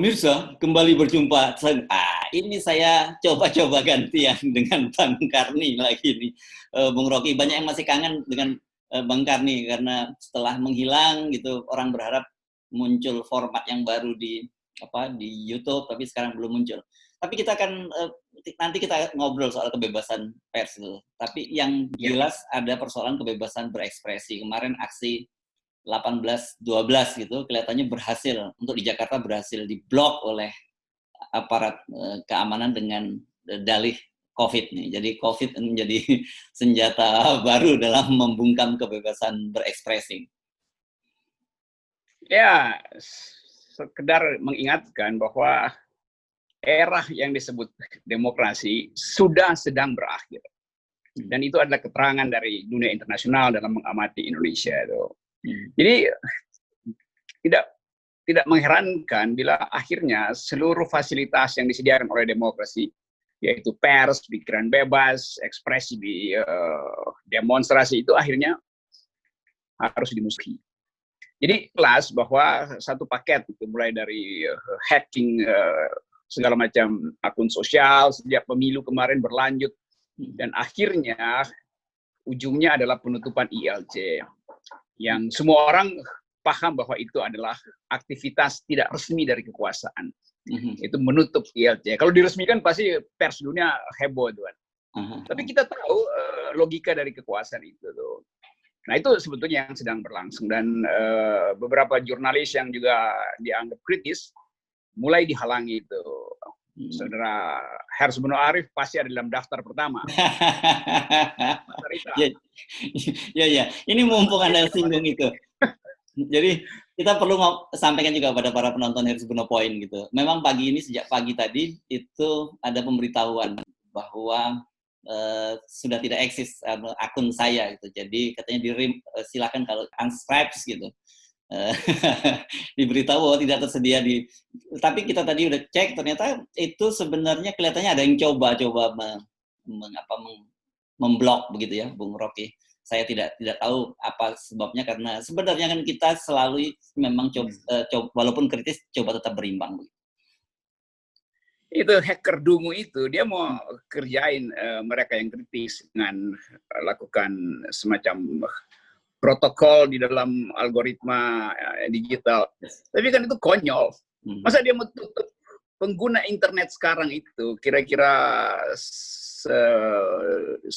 Pemirsa, kembali berjumpa. Ini saya coba-coba gantian dengan Bang Karni lagi nih. Bung Rocky, banyak yang masih kangen dengan Bang Karni karena setelah menghilang gitu, orang berharap muncul format yang baru di YouTube, tapi sekarang belum muncul. Tapi kita akan nanti kita ngobrol soal kebebasan pers itu. Tapi yang jelas ada persoalan kebebasan berekspresi. Kemarin aksi 18-12 gitu kelihatannya berhasil, untuk di Jakarta berhasil diblok oleh aparat keamanan dengan dalih COVID nih. Jadi COVID menjadi senjata baru dalam membungkam kebebasan berekspresi. Ya, sekedar mengingatkan bahwa era yang disebut demokrasi sudah sedang berakhir. Dan itu adalah keterangan dari dunia internasional dalam mengamati Indonesia itu. Jadi tidak mengherankan bila akhirnya seluruh fasilitas yang disediakan oleh demokrasi, yaitu pers, pikiran bebas, ekspresi di demonstrasi, itu akhirnya harus dimusuhi. Jadi jelas bahwa satu paket itu mulai dari hacking segala macam akun sosial sejak pemilu kemarin berlanjut, dan akhirnya ujungnya adalah penutupan ILC yang semua orang paham bahwa itu adalah aktivitas tidak resmi dari kekuasaan. Itu menutup ILC. Kalau diresmikan pasti pers dunia heboh tuan. Tapi kita tahu logika dari kekuasaan itu tuh. Nah, itu sebetulnya yang sedang berlangsung, dan beberapa jurnalis yang juga dianggap kritis mulai dihalangi itu. Saudara Hersbeno Arif pasti ada dalam daftar pertama. Ya. Ini mumpung Anda singgung itu. Jadi kita perlu sampaikan juga pada para penonton Hersbeno Point gitu. Memang pagi ini, sejak pagi tadi itu ada pemberitahuan bahwa sudah tidak eksis akun saya gitu. Jadi katanya silakan kalau unsubscribe gitu. Diberitahu bahwa tidak tersedia tapi kita tadi udah cek, ternyata itu sebenarnya kelihatannya ada yang coba memblok begitu ya, Bung Rocky. Saya tidak tahu apa sebabnya, karena sebenarnya kan kita selalu memang walaupun kritis coba tetap berimbang. Itu hacker dungu itu, dia mau kerjain mereka yang kritis dengan lakukan semacam protokol di dalam algoritma digital. Tapi kan itu konyol. Masa dia mau tutup pengguna internet sekarang itu kira-kira 190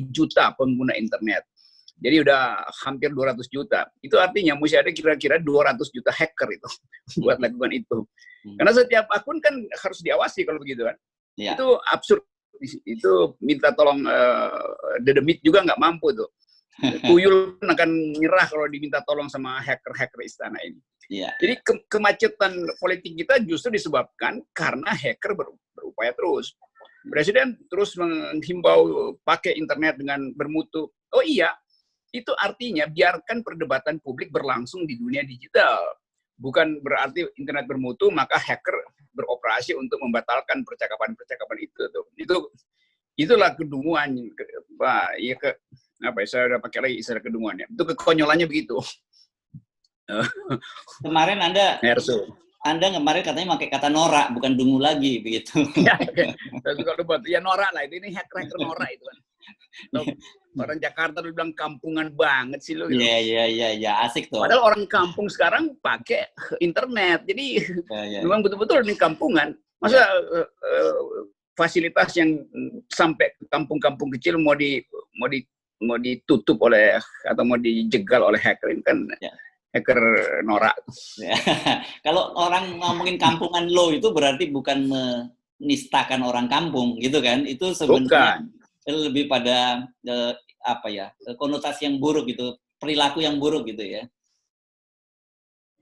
juta pengguna internet. Jadi udah hampir 200 juta. Itu artinya mesti ada kira-kira 200 juta hacker itu buat lakukan itu. Karena setiap akun kan harus diawasi kalau begitu kan. Ya. Itu absurd. Itu minta tolong Dedemit juga nggak mampu tuh. Tuyul akan nyerah kalau diminta tolong sama hacker-hacker istana ini. Yeah. Jadi kemacetan politik kita justru disebabkan karena hacker berupaya terus. Presiden terus menghimbau pakai internet dengan bermutu. Oh iya, itu artinya biarkan perdebatan publik berlangsung di dunia digital. Bukan berarti internet bermutu maka hacker beroperasi untuk membatalkan percakapan-percakapan itu. Itulah kedunguan, Pak. Iya saya udah pakai lagi istilah kedunguan ya. Itu kekonyolannya begitu. Kemarin Anda kemarin katanya pakai kata norak, bukan dungu lagi begitu. Saya suka lupa. Ya norak lah, ini hacker norak itu kan. Orang Jakarta lu bilang kampungan banget sih lu. Gitu. Iya, asik tuh. Padahal orang kampung sekarang pakai internet. Jadi memang betul-betul ini kampungan. Masa fasilitas yang sampai ke kampung-kampung kecil mau ditutup oleh atau mau dijegal oleh hacker, ini kan hacker norak. Kalau orang ngomongin kampungan lo itu berarti bukan menistakan orang kampung gitu kan? Itu sebenarnya lebih pada konotasi yang buruk gitu, perilaku yang buruk gitu ya.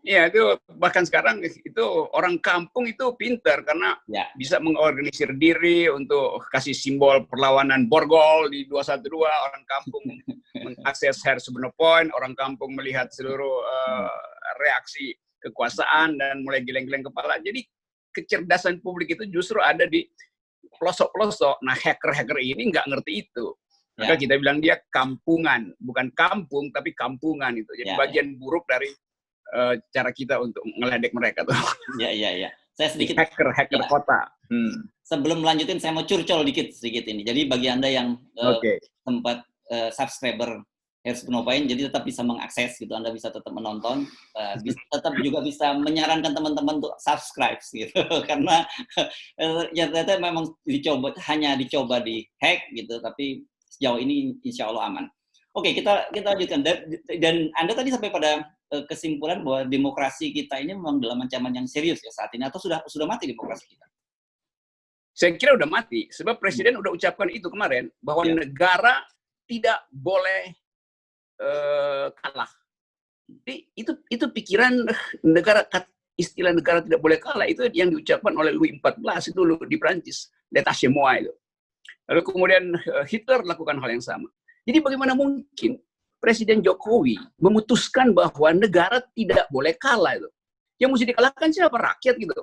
Iya, itu bahkan sekarang itu orang kampung itu pinter karena bisa mengorganisir diri untuk kasih simbol perlawanan borgol di 212. Orang kampung mengakses Hersbeno Point, orang kampung melihat seluruh reaksi kekuasaan dan mulai geleng-geleng kepala. Jadi kecerdasan publik itu justru ada di pelosok-pelosok. Nah, hacker-hacker ini nggak ngerti itu. Maka kita bilang dia kampungan, bukan kampung tapi kampungan itu. Jadi bagian buruk dari cara kita untuk ngeledek mereka tuh. Ya. Saya sedikit Hacker kota. Sebelum melanjutin, saya mau curcol sedikit ini. Jadi bagi Anda yang sempat subscriber Harus Novain, jadi tetap bisa mengakses gitu. Anda bisa tetap menonton, tetap juga bisa menyarankan teman-teman untuk subscribe gitu. Karena ya ternyata memang hanya dicoba di hack gitu, tapi sejauh ini insya Allah aman. Oke, kita lanjutkan. Dan Anda tadi sampai pada kesimpulan bahwa demokrasi kita ini memang dalam ancaman yang serius ya saat ini, atau sudah mati demokrasi kita? Saya kira udah mati, sebab Presiden udah ucapkan itu kemarin, bahwa negara tidak boleh kalah. Jadi itu pikiran negara, istilah negara tidak boleh kalah itu yang diucapkan oleh Louis XIV dulu di Prancis, l'état chez moi itu. Lalu kemudian Hitler lakukan hal yang sama. Jadi bagaimana mungkin Presiden Jokowi memutuskan bahwa negara tidak boleh kalah itu? Yang mesti dikalahkan siapa? Rakyat gitu.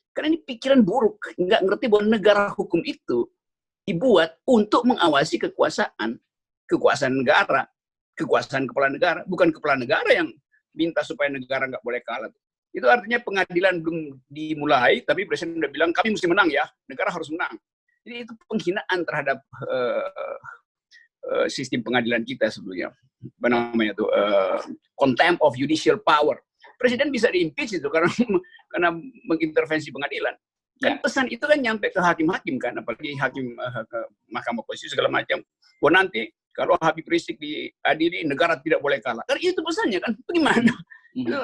Karena ini pikiran buruk, nggak ngerti bahwa negara hukum itu dibuat untuk mengawasi kekuasaan negara, kekuasaan kepala negara, bukan kepala negara yang minta supaya negara nggak boleh kalah. Itu artinya pengadilan belum dimulai, tapi Presiden udah bilang kami mesti menang ya, negara harus menang. Jadi itu penghinaan terhadap sistem pengadilan kita sebetulnya. Apa namanya tuh? Contempt of judicial power. Presiden bisa diimpeach itu karena mengintervensi pengadilan. Kan pesan itu kan nyampe ke hakim-hakim kan, apalagi hakim ke Mahkamah Konstitusi segala macam. Wah nanti kalau Habib Rizik diadili negara tidak boleh kalah. Karena itu pesannya kan, bagaimana? Itu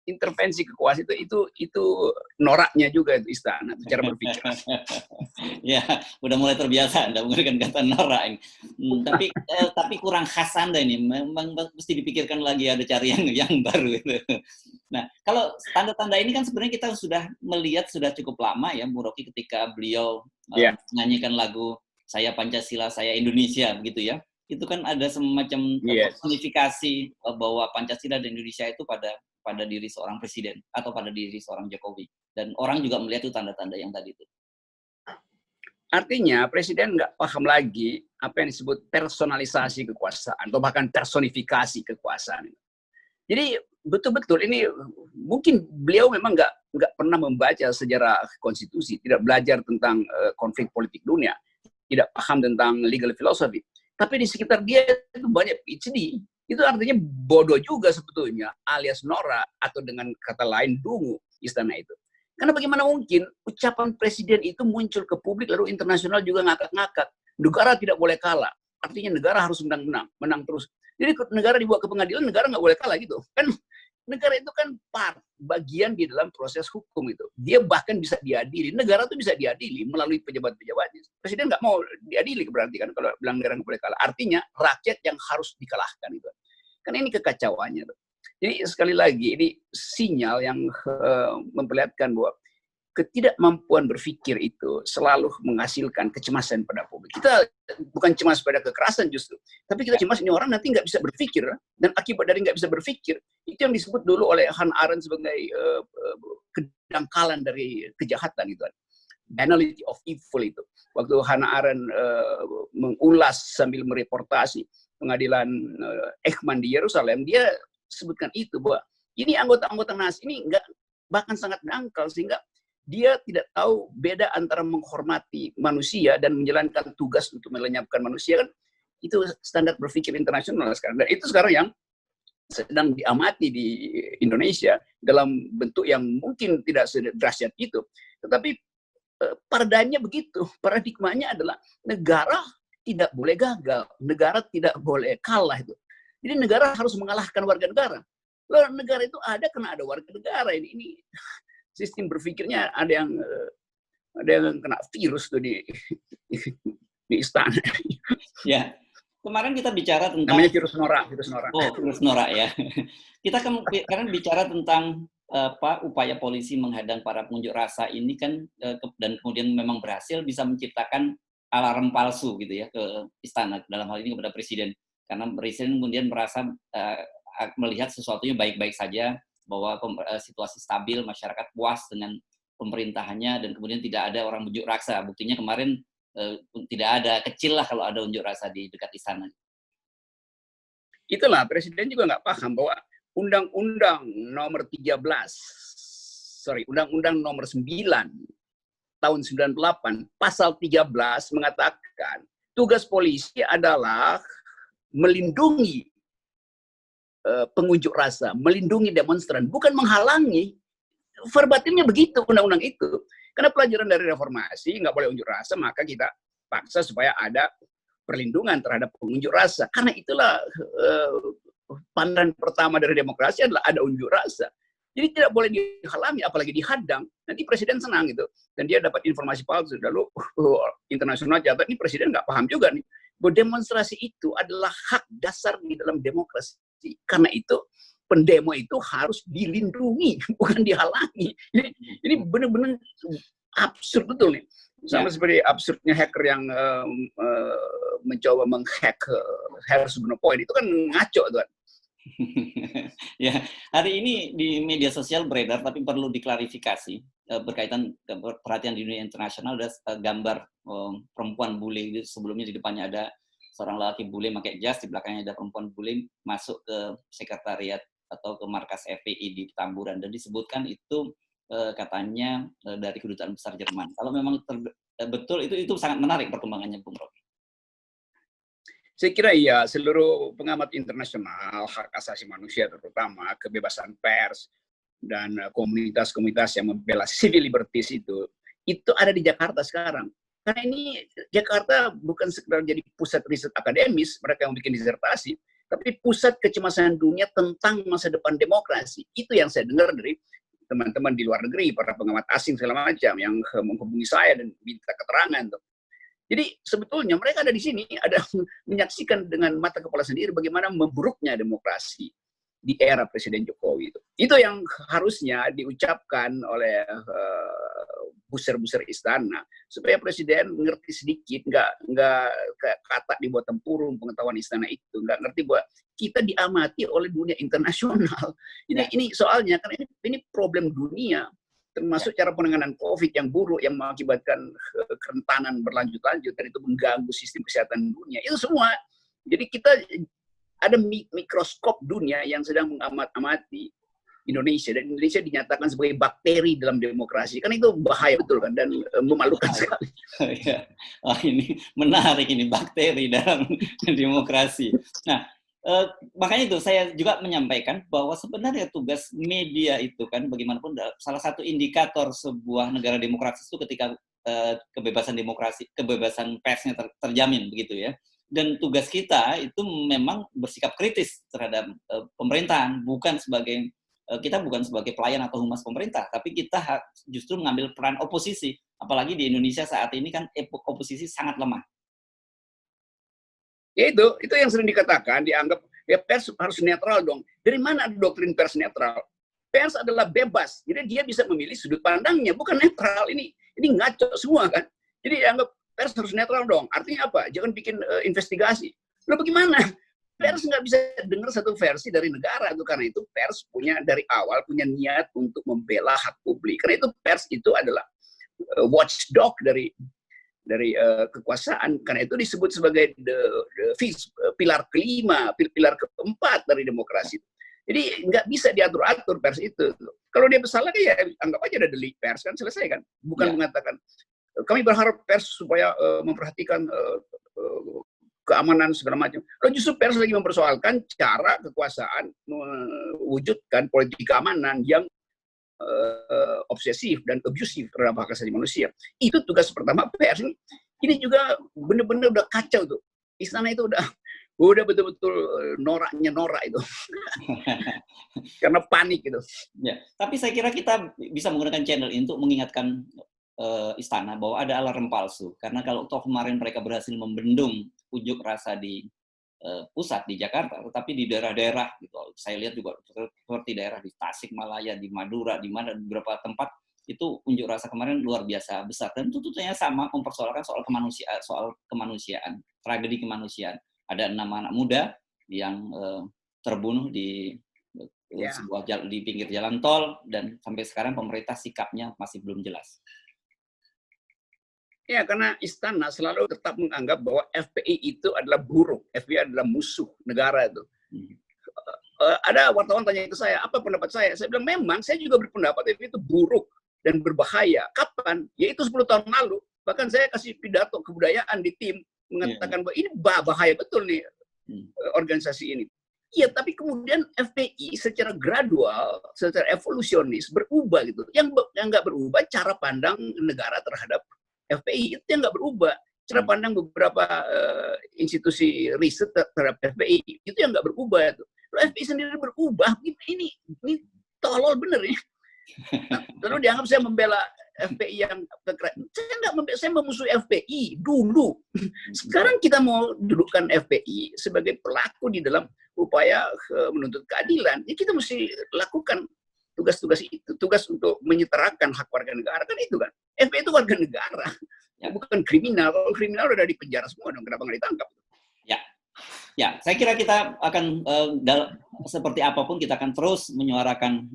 intervensi kekuasaan itu noraknya juga itu istana, itu cara berpikir. Ya, udah mulai terbiasa Anda menggunakan kata norak ini. Tapi kurang khas Anda ini. Memang mesti dipikirkan lagi, ada cari yang baru itu. Nah, kalau tanda-tanda ini kan sebenarnya kita sudah melihat sudah cukup lama ya, Bu Rocky, ketika beliau menyanyikan lagu Saya Pancasila, Saya Indonesia begitu ya. Itu kan ada semacam personifikasi bahwa Pancasila dan Indonesia itu pada diri seorang presiden atau pada diri seorang Jokowi, dan orang juga melihat itu tanda-tanda yang tadi itu. Artinya presiden nggak paham lagi apa yang disebut personalisasi kekuasaan atau bahkan personifikasi kekuasaan. Jadi betul-betul ini mungkin beliau memang nggak pernah membaca sejarah konstitusi, tidak belajar tentang konflik politik dunia, tidak paham tentang legal philosophy. Tapi di sekitar dia itu banyak PhD. Itu artinya bodoh juga sebetulnya, alias norak, atau dengan kata lain dungu istana itu. Karena bagaimana mungkin ucapan presiden itu muncul ke publik lalu internasional juga ngakak-ngakak. Negara tidak boleh kalah. Artinya negara harus menang terus. Jadi negara dibawa ke pengadilan, negara nggak boleh kalah gitu. Kan negara itu kan bagian di dalam proses hukum itu. Dia bahkan bisa diadili. Negara itu bisa diadili melalui pejabat-pejabatnya. Presiden nggak mau diadili berarti kan kalau bilang negara nggak boleh kalah. Artinya rakyat yang harus dikalahkan itu. Karena ini kekacauannya. Jadi sekali lagi ini sinyal yang memperlihatkan bahwa ketidakmampuan berpikir itu selalu menghasilkan kecemasan pada publik. Kita bukan cemas pada kekerasan justru, tapi kita cemas ini orang nanti nggak bisa berpikir, dan akibat dari nggak bisa berpikir itu yang disebut dulu oleh Hannah Arendt sebagai kedangkalan dari kejahatan itu, banality of evil itu. Waktu Hannah Arendt mengulas sambil mereportasi pengadilan Eichmann di Yerusalem, dia sebutkan itu bahwa ini anggota-anggota Nazi ini nggak bahkan sangat dangkal sehingga dia tidak tahu beda antara menghormati manusia dan menjalankan tugas untuk melenyapkan manusia. Kan itu standar berpikir internasional sekarang. Dan itu sekarang yang sedang diamati di Indonesia dalam bentuk yang mungkin tidak sedahsyat itu. Tetapi paradigmanya begitu. Paradigmanya adalah negara tidak boleh gagal. Negara tidak boleh kalah itu. Jadi negara harus mengalahkan warga negara. Lalu negara itu ada karena ada warga negara. Ini sistem berpikirnya ada yang kena virus tuh di istana. Ya, kemarin kita bicara tentang namanya virus norak. Oh, virus norak ya. Kita kemarin bicara tentang upaya polisi menghadang para pengunjuk rasa ini kan, dan kemudian memang berhasil bisa menciptakan alarm palsu gitu ya ke istana, dalam hal ini kepada presiden, karena presiden kemudian merasa melihat sesuatunya baik-baik saja, bahwa situasi stabil, masyarakat puas dengan pemerintahannya, dan kemudian tidak ada orang unjuk rasa. Buktinya kemarin tidak ada, kecil lah kalau ada unjuk rasa di dekat istana. Itulah presiden juga nggak paham bahwa Undang-Undang nomor 13, Undang-Undang nomor 9 tahun 98, pasal 13 mengatakan tugas polisi adalah melindungi pengunjuk rasa, melindungi demonstran, bukan menghalangi. Verbatimnya begitu undang-undang itu. Karena pelajaran dari reformasi, nggak boleh unjuk rasa, maka kita paksa supaya ada perlindungan terhadap pengunjuk rasa. Karena itulah pandangan pertama dari demokrasi adalah ada unjuk rasa. Jadi tidak boleh dihalangi, apalagi dihadang. Nanti presiden senang gitu. Dan dia dapat informasi palsu. Lalu internasional catat, ini presiden nggak paham juga nih. Bahwa demonstrasi itu adalah hak dasar di dalam demokrasi. Karena itu pendemo itu harus dilindungi, bukan dihalangi. Ini benar-benar absurd betul nih. Sama seperti absurdnya hacker yang mencoba menghack Harris Point, itu kan ngaco tuh. Ya, hari ini di media sosial beredar, tapi perlu diklarifikasi berkaitan perhatian di dunia internasional. Ada gambar perempuan bule, sebelumnya di depannya ada seorang lelaki bule pakai jas, di belakangnya ada perempuan bule masuk ke sekretariat atau ke markas FPI di Petamburan, dan disebutkan itu katanya dari kedutaan besar Jerman. Kalau memang betul, itu sangat menarik perkembangannya, Bung Rocky. Saya kira iya, seluruh pengamat internasional, hak asasi manusia terutama, kebebasan pers, dan komunitas-komunitas yang membela civil liberties itu ada di Jakarta sekarang. Karena ini Jakarta bukan sekedar jadi pusat riset akademis, mereka yang bikin disertasi, tapi pusat kecemasan dunia tentang masa depan demokrasi. Itu yang saya dengar dari teman-teman di luar negeri, para pengamat asing segala macam, yang menghubungi saya dan minta keterangan. Jadi sebetulnya mereka ada di sini, ada menyaksikan dengan mata kepala sendiri bagaimana memburuknya demokrasi di era Presiden Jokowi itu. Itu yang harusnya diucapkan oleh buser-buser istana supaya Presiden ngerti sedikit, nggak kata di bawah tempurung pengetahuan istana itu, nggak ngerti bahwa kita diamati oleh dunia internasional. Ini soalnya karena ini problem dunia. Termasuk cara penanganan COVID yang buruk, yang mengakibatkan kerentanan berlanjut-lanjut, dan itu mengganggu sistem kesehatan dunia. Itu semua. Jadi kita ada mikroskop dunia yang sedang mengamati Indonesia, dan Indonesia dinyatakan sebagai bakteri dalam demokrasi. Kan itu bahaya betul kan, dan memalukan sekali. Wah, ini menarik, ini bakteri dalam demokrasi. Nah, makanya itu saya juga menyampaikan bahwa sebenarnya tugas media itu kan bagaimanapun salah satu indikator sebuah negara demokratis itu ketika kebebasan persnya terjamin begitu ya. Dan tugas kita itu memang bersikap kritis terhadap pemerintahan, kita bukan sebagai pelayan atau humas pemerintah, tapi kita justru mengambil peran oposisi. Apalagi di Indonesia saat ini kan oposisi sangat lemah. Ya itu yang sering dikatakan, dianggap ya pers harus netral dong. Dari mana ada doktrin pers netral? Pers adalah bebas, jadi dia bisa memilih sudut pandangnya, bukan netral. Ini ngaco semua kan. Jadi dianggap pers harus netral dong. Artinya apa? Jangan bikin investigasi. Lalu bagaimana? Pers nggak bisa dengar satu versi dari negara, karena itu pers dari awal punya niat untuk membela hak publik. Karena itu pers itu adalah watchdog dari kekuasaan, karena itu disebut sebagai pilar kelima, pilar keempat dari demokrasi. Jadi nggak bisa diatur-atur pers itu. Kalau dia bersalah ya anggap aja ada delik pers, kan selesai kan. Bukan mengatakan kami berharap pers supaya memperhatikan keamanan segala macam. Kalau justru pers lagi mempersoalkan cara kekuasaan mewujudkan politik keamanan yang obsesif dan abusif terhadap hak asasi manusia. Itu tugas pertama pers. Ini juga benar-benar udah kacau tuh. Istana itu udah betul-betul noraknya norak itu. Karena panik gitu. Ya, tapi saya kira kita bisa menggunakan channel ini untuk mengingatkan istana bahwa ada alarm palsu. Karena kalau toh kemarin mereka berhasil membendung unjuk rasa di pusat di Jakarta, tetapi di daerah-daerah gitu, saya lihat juga seperti daerah di Tasikmalaya, di Madura, di mana beberapa tempat itu unjuk rasa kemarin luar biasa besar, dan tuntutannya sama, mempersoalkan soal kemanusiaan, tragedi kemanusiaan. Ada 6 anak muda yang terbunuh di di pinggir jalan tol, dan sampai sekarang pemerintah sikapnya masih belum jelas. Ya, karena istana selalu tetap menganggap bahwa FPI itu adalah buruk, FPI adalah musuh negara itu. ada wartawan tanya ke saya, apa pendapat saya? Saya bilang, memang saya juga berpendapat itu buruk dan berbahaya. Kapan? Yaitu 10 tahun lalu. Bahkan saya kasih pidato kebudayaan di tim, mengatakan bahwa ini bahaya betul nih organisasi ini. Iya, tapi kemudian FPI secara gradual, secara evolusionis berubah gitu. Yang nggak berubah cara pandang negara terhadap FPI, itu yang nggak berubah. Cara pandang beberapa institusi riset terhadap FPI, itu yang nggak berubah. Kalau FPI sendiri berubah, ini tolol bener ya. Lalu dianggap saya membela FPI yang saya memusuhi FPI dulu. Sekarang kita mau dudukkan FPI sebagai pelaku di dalam upaya menuntut keadilan. Jadi kita mesti lakukan tugas-tugas itu, tugas untuk menyetarakan hak warga negara kan itu kan. FPI itu warga negara, bukan kriminal. Kalau kriminal udah di penjara semua dong, kenapa nggak ditangkap? Ya, saya kira kita akan seperti apapun kita akan terus menyuarakan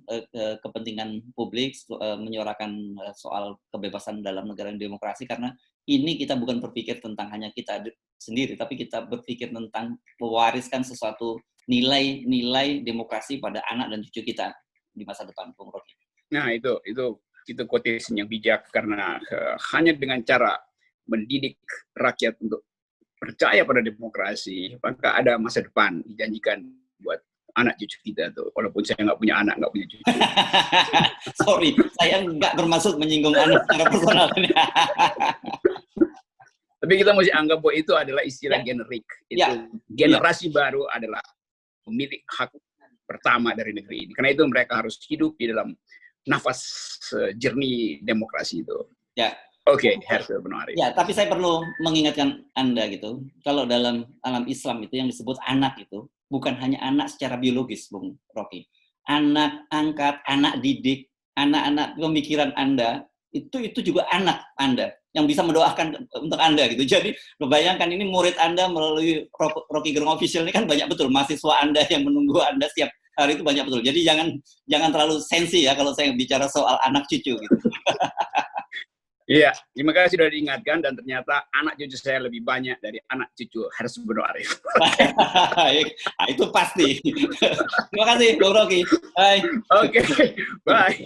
kepentingan publik, menyuarakan soal kebebasan dalam negara yang demokrasi, karena ini kita bukan berpikir tentang hanya kita sendiri, tapi kita berpikir tentang mewariskan sesuatu nilai-nilai demokrasi pada anak dan cucu kita di masa depan, Bung Rocky. Nah, itu quotation yang bijak, karena hanya dengan cara mendidik rakyat untuk percaya pada demokrasi, maka ada masa depan dijanjikan buat anak cucu kita tuh. Walaupun saya nggak punya anak, nggak punya cucu. Sorry, saya nggak bermaksud menyinggung Anda secara personal. Tapi kita mesti anggap bahwa itu adalah istilah generik. Itu generasi baru adalah pemilik hak pertama dari negeri ini. Karena itu mereka harus hidup di dalam nafas jernih demokrasi itu. Ya. Oke, Herzl Benoari. Ya, tapi saya perlu mengingatkan Anda gitu, kalau dalam alam Islam itu yang disebut anak itu bukan hanya anak secara biologis, Bung Rocky. Anak angkat, anak didik, anak-anak pemikiran Anda itu juga anak Anda yang bisa mendoakan untuk Anda gitu. Jadi, bayangkan ini murid Anda melalui Rocky Gerung Official ini kan banyak betul mahasiswa Anda yang menunggu Anda setiap hari itu banyak betul. Jadi jangan terlalu sensi ya kalau saya bicara soal anak cucu gitu. Iya, terima kasih sudah diingatkan, dan ternyata anak cucu saya lebih banyak dari anak cucu Herzl Benoari. Nah, itu pasti. Terima kasih, Bung Rocky. Bye. Oke, bye.